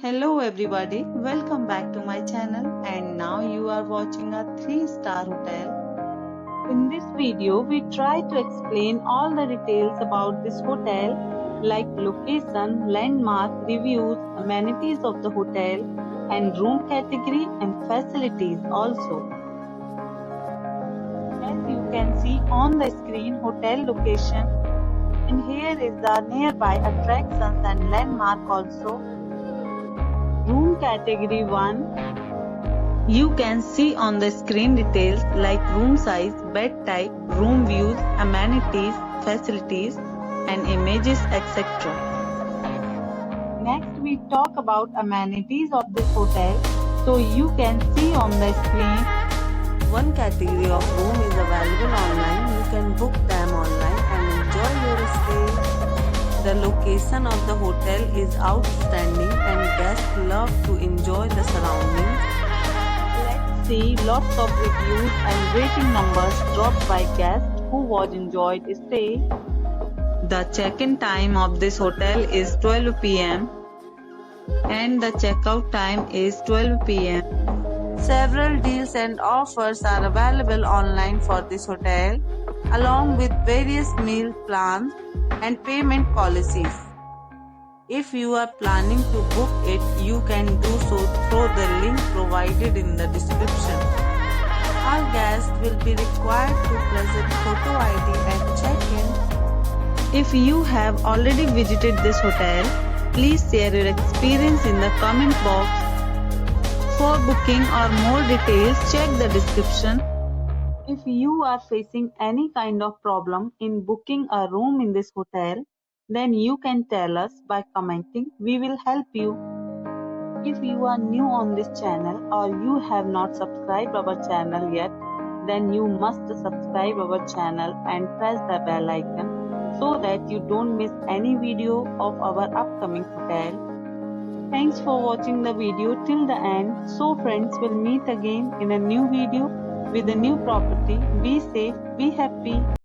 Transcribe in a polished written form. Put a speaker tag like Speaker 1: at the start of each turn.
Speaker 1: Hello everybody, welcome back to my channel and now you are watching a 3-star hotel. In this video, we try to explain all the details about this hotel like location, landmark, reviews, amenities of the hotel and room category and facilities also. As you can see on the screen, hotel location, and here is the nearby attractions and landmark also. Room category 1. You can see on the screen details like room size, bed type, room views, amenities, facilities and images etc. Next we talk about amenities of this hotel. So you can see on the screen.
Speaker 2: One category of room is available online. You can book them online and enjoy your stay. The location of the hotel is outstanding and guests love to enjoy the surroundings.
Speaker 1: Let's see lots of reviews and rating numbers dropped by guests who was enjoyed stay. The check-in time of this hotel is 12 p.m. and the checkout time is 12 p.m.
Speaker 2: Several deals and offers are available online for this hotel, along with various meal plans and payment policies. If you are planning to book it, you can do so through the link provided in the description. All guests will be required to present photo ID and check-in.
Speaker 1: If you have already visited this hotel, please share your experience in the comment box. For booking or more details, check the description. If you are facing any kind of problem in booking a room in this hotel, then you can tell us by commenting. We will help you. If you are new on this channel or you have not subscribed our channel yet, then you must subscribe our channel and press the bell icon so that you don't miss any video of our upcoming hotel. Thanks for watching the video till the end. So friends, will meet again in a new video with a new property. Be safe, be happy.